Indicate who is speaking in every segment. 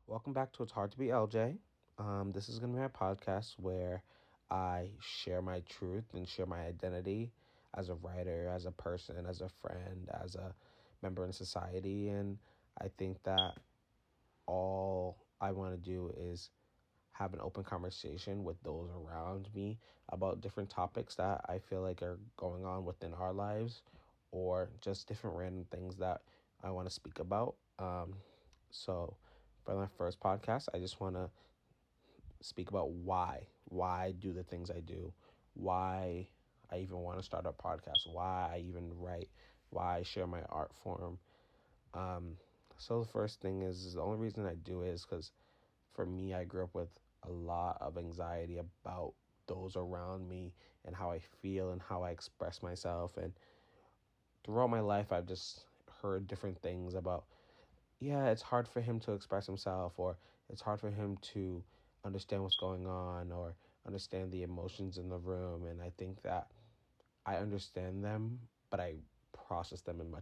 Speaker 1: Welcome back to It's Hard to Be LJ. This is going to be my podcast where I share my truth and share my identity as a writer, as a person, as a friend, as a member in society. And I think that all I want to do is have an open conversation with those around me about different topics that I feel like are going on within our lives or just different random things that I want to speak about. So, for my first podcast, I just want to speak about why do the things I do, why I even want to start a podcast, why I even write, why I share my art form. Um, so the first thing is the only reason I do it is because for me, I grew up with a lot of anxiety about those around me and how I feel and how I express myself. And throughout my life, I've just heard different things about, yeah, it's hard for him to express himself, or it's hard for him to understand what's going on, or understand the emotions in the room. And I think that I understand them, but I process them in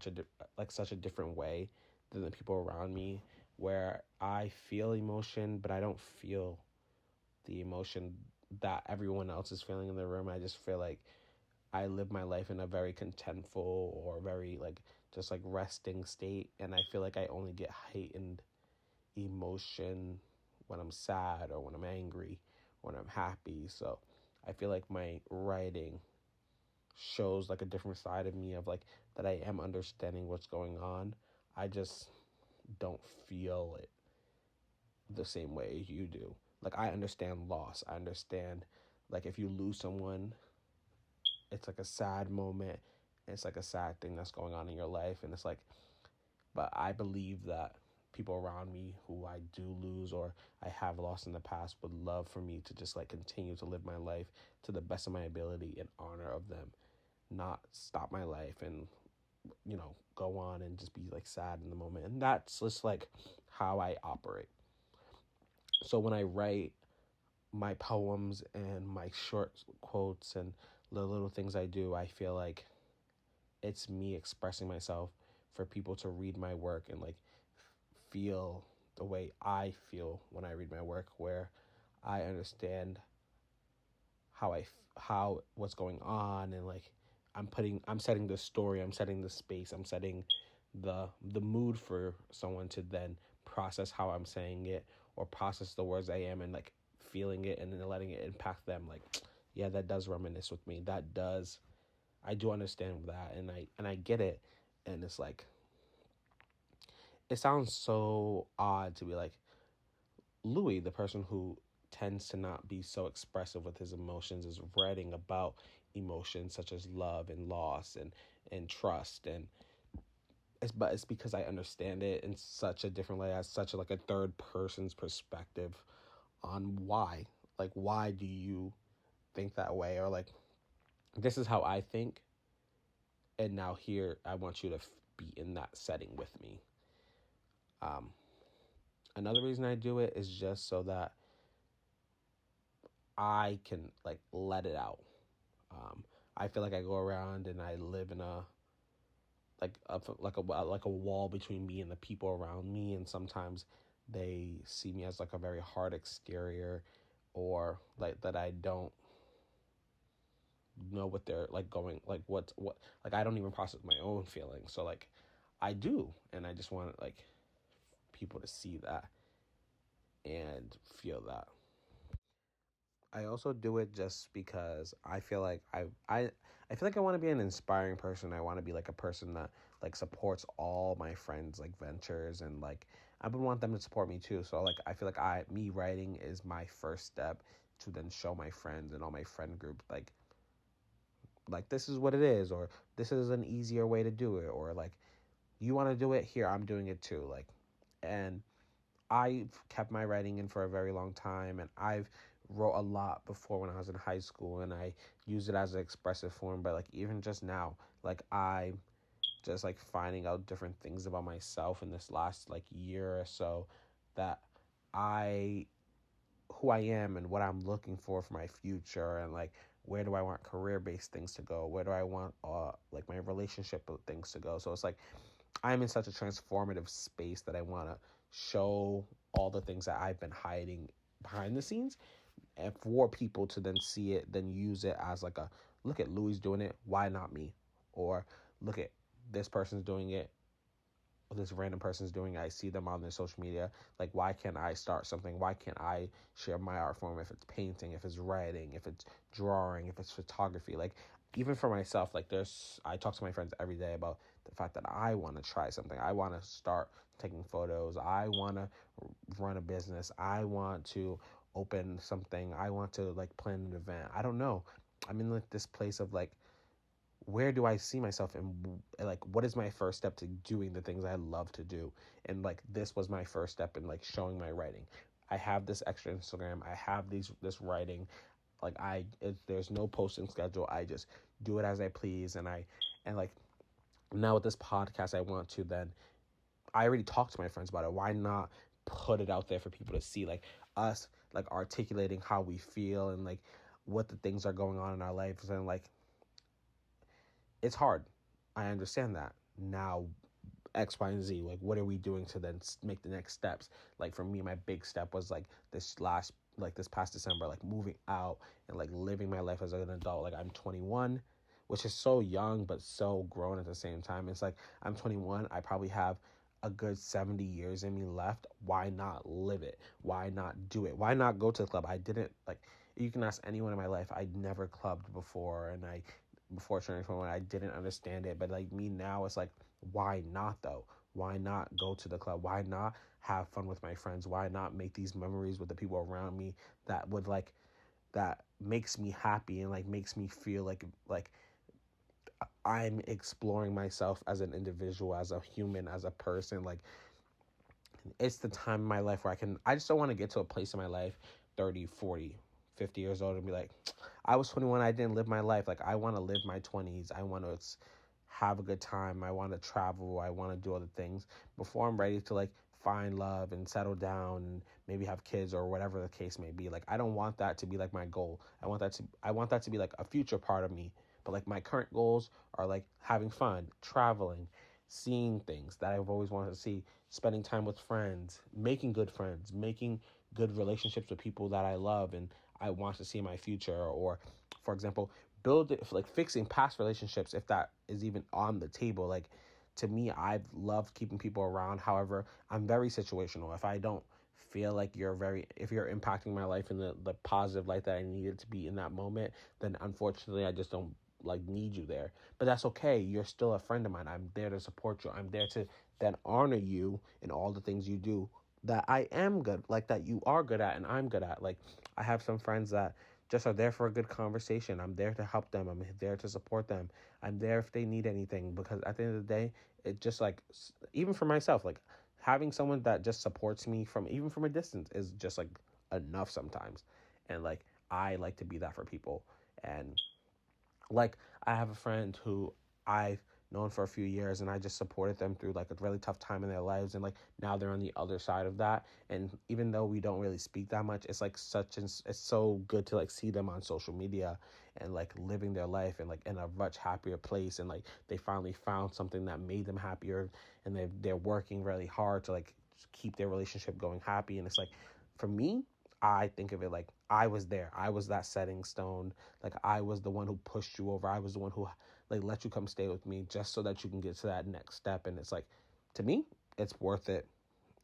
Speaker 1: such a different way than the people around me, where I feel emotion, but I don't feel the emotion that everyone else is feeling in the room. I just feel like I live my life in a very contentful or very just resting state, and I feel like I only get heightened emotion when I'm sad or when I'm angry, or when I'm happy. So I feel like my writing shows like a different side of me of like that I am understanding what's going on. I just don't feel it the same way you do. Like I understand loss. I understand like if you lose someone, it's like a sad moment. It's like a sad thing that's going on in your life, and it's like, but I believe that people around me who I do lose or I have lost in the past would love for me to just like continue to live my life to the best of my ability in honor of them, not stop my life and go on and just be like sad in the moment. And that's just like how I operate. So when I write my poems and my short quotes and the little things I do, I feel like it's me expressing myself for people to read my work and like feel the way I feel when I read my work, where I understand how what's going on, and like I'm setting the story, I'm setting the space, I'm setting the mood for someone to then process how I'm saying it or process the words I am, and like feeling it and then letting it impact them. Like, yeah, that does reminisce with me. That does, I do understand that, and I get it. And it's like, it sounds so odd to be like, Louis, the person who tends to not be so expressive with his emotions, is writing about emotions such as love and loss and trust. And it's because I understand it in such a different way, as such a third person's perspective on why. Like, why do you think that way? Or like, this is how I think, and now here I want you to be in that setting with me. Another reason I do it is just so that I can like let it out. I feel like I go around and I live in a like a wall between me and the people around me, and sometimes they see me as like a very hard exterior, or like that I don't know what they're like going, like what like I don't even process my own feelings. So like I do, and I just want like people to see that and feel that. I also do it just because I feel like I feel like I want to be an inspiring person. I want to be like a person that like supports all my friends like ventures, and like I would want them to support me too. So like I feel like me writing is my first step to then show my friends and all my friend group like this is what it is, or this is an easier way to do it, or like you want to do it, here I'm doing it too. Like, and I've kept my writing in for a very long time, and I've wrote a lot before when I was in high school, and I used it as an expressive form. But like even just now, like I just like finding out different things about myself in this last like year or so, that I who I am and what I'm looking for my future, and like where do I want career based things to go, where do I want like my relationship things to go. So it's like I'm in such a transformative space that I want to show all the things that I've been hiding behind the scenes, and for people to then see it, then use it as like a, look at Louis doing it, why not me? Or look at this person's doing it, this random person's doing it. I see them on their social media. Like, why can't I start something? Why can't I share my art form? If it's painting, if it's writing, if it's drawing, if it's photography, like even for myself, like I talk to my friends every day about the fact that I want to try something. I want to start taking photos. I want to run a business. I want to open something. I want to like plan an event. I don't know. I'm in like this place of like, where do I see myself, and like what is my first step to doing the things I love to do? And like this was my first step in like showing my writing. I have this extra Instagram. I have this writing. Like there's no posting schedule. I just do it as I please, and like now with this podcast, I want to then. I already talked to my friends about it. Why not put it out there for people to see, like us, like articulating how we feel and like what the things are going on in our lives, and like it's hard. I understand that. Now, X, Y, and Z, like, what are we doing to then make the next steps? Like, for me, my big step was, like, this past December, like, moving out and, like, living my life as an adult. Like, I'm 21, which is so young, but so grown at the same time. It's like, I'm 21. I probably have a good 70 years in me left. Why not live it? Why not do it? Why not go to the club? I didn't, like, you can ask anyone in my life. I'd never clubbed before, and before turning 21, I didn't understand it. But like me now, it's like, why not though? Why not go to the club? Why not have fun with my friends? Why not make these memories with the people around me that would like, that makes me happy and like makes me feel like I'm exploring myself as an individual, as a human, as a person. Like, it's the time in my life where I just don't want to get to a place in my life 30, 40, 50 years old and be like, I was 21, I didn't live my life. Like, I want to live my 20s. I want to have a good time. I want to travel. I want to do other things before I'm ready to like find love and settle down and maybe have kids or whatever the case may be. Like, I don't want that to be like my goal. I want that to be like a future part of me. But like my current goals are like having fun, traveling, seeing things that I've always wanted to see, spending time with friends, making good relationships with people that I love and I want to see in my future. Or, for example, build it, like fixing past relationships if that is even on the table. Like, to me, I've loved keeping people around. However, I'm very situational. If I don't feel like if you're impacting my life in the positive light that I needed to be in that moment, then unfortunately I just don't like need you there. But that's okay. You're still a friend of mine. I'm there to support you. I'm there to then honor you in all the things you do that I am good, like that you are good at and I'm good at. Like, I have some friends that just are there for a good conversation. I'm there to help them. I'm there to support them. I'm there if they need anything, because at the end of the day, it just like, even for myself, like having someone that just supports me from even from a distance is just like enough sometimes. And like, I like to be that for people. And like, I have a friend who I've known for a few years, and I just supported them through like a really tough time in their lives, and like now they're on the other side of that. And even though we don't really speak that much, it's like it's so good to like see them on social media and like living their life and like in a much happier place, and like they finally found something that made them happier, and they're working really hard to like keep their relationship going happy. And it's like, for me, I think of it like I was there. I was that setting stone. Like, I was the one who pushed you over. I was the one who like let you come stay with me just so that you can get to that next step. And it's like, to me, it's worth it.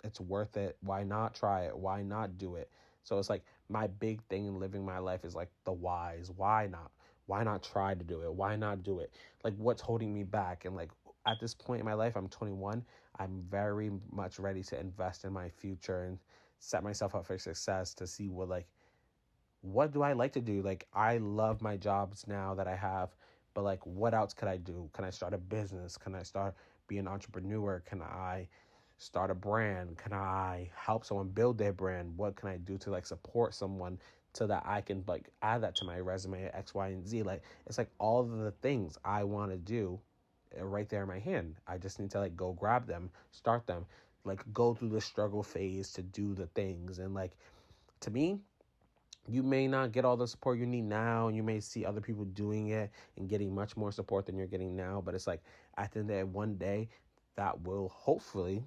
Speaker 1: It's worth it. Why not try it? Why not do it? So it's like my big thing in living my life is like the whys. Why not? Why not try to do it? Why not do it? Like, what's holding me back? And like, at this point in my life, I'm 21. I'm very much ready to invest in my future and set myself up for success, to see what do I like to do? Like, I love my jobs now that I have, but like, what else could I do? Can I start a business? Can I start be an entrepreneur? Can I start a brand? Can I help someone build their brand? What can I do to like support someone so that I can like add that to my resume at X, Y, and Z? Like, it's like all of the things I want to do right there in my hand. I just need to like go grab them, start them, like go through the struggle phase to do the things. And like, to me, you may not get all the support you need now, and you may see other people doing it and getting much more support than you're getting now. But it's like, at the end of the day, one day, that will hopefully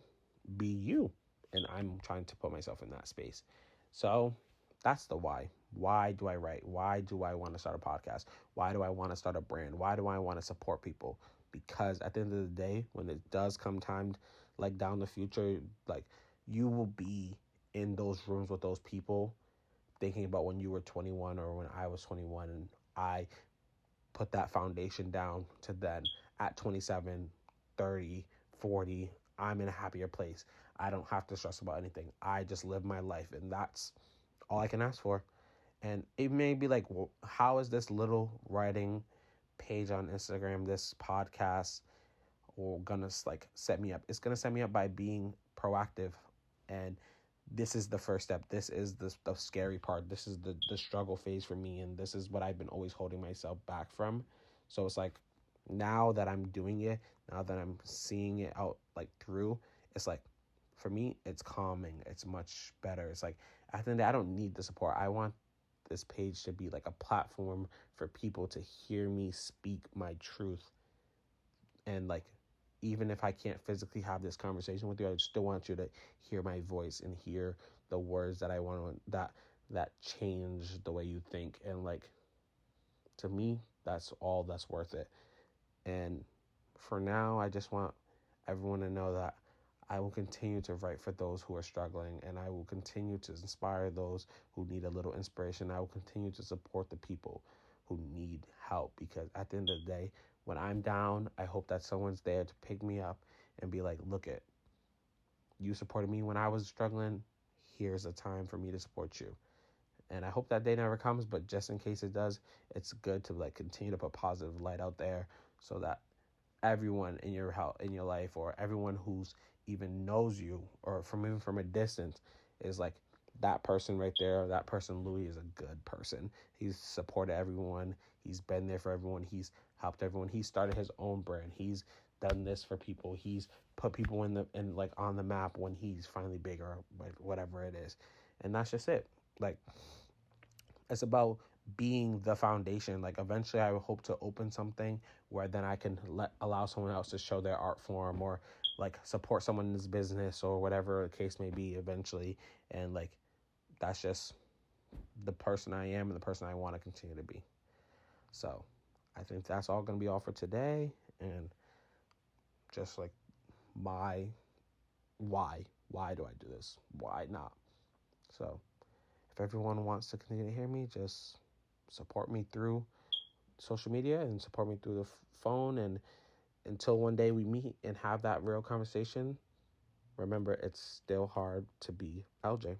Speaker 1: be you. and I'm trying to put myself in that space. So that's the why. Why do I write? Why do I want to start a podcast? Why do I want to start a brand? Why do I want to support people? Because at the end of the day, when it does come time, like down the future, like you will be in those rooms with those people thinking about when you were 21 or when I was 21, and I put that foundation down to then at 27, 30, 40, I'm in a happier place. I don't have to stress about anything. I just live my life, and that's all I can ask for. And it may be like, well, how is this little writing page on Instagram, this podcast, or gonna like set me up? It's gonna set me up by being proactive, and this is the first step. This is the scary part. This is the struggle phase for me, and this is what I've been always holding myself back from. So it's like, now that I'm doing it, now that I'm seeing it out like through, it's like, for me, it's calming. It's much better. It's like, at the end of the day, I don't need the support. I want this page to be like a platform for people to hear me speak my truth. And like, even if I can't physically have this conversation with you, I still want you to hear my voice and hear the words that I want to, that change the way you think. And like, to me, that's all that's worth it. And for now, I just want everyone to know that I will continue to write for those who are struggling, and I will continue to inspire those who need a little inspiration. I will continue to support the people who need help, because at the end of the day, when I'm down, I hope that someone's there to pick me up and be like, look it, you supported me when I was struggling. Here's a time for me to support you. And I hope that day never comes, but just in case it does, it's good to like continue to put positive light out there so that everyone in your life, or everyone who's even knows you, or from even from a distance, is like, that person right there, that person Louis is a good person. He's supported everyone. He's been there for everyone. He's helped everyone. He started his own brand. He's done this for people. He's put people in like on the map when he's finally big, or like whatever it is. And that's just it. Like, it's about being the foundation. Like, eventually I hope to open something where then I can allow someone else to show their art form, or like support someone's business, or whatever the case may be eventually. And like, that's just the person I am and the person I want to continue to be. So I think that's all going to be all for today. And just like, my why do I do this? Why not? So if everyone wants to continue to hear me, just support me through social media and support me through the phone. And until one day we meet and have that real conversation, remember, it's still hard to be LJ.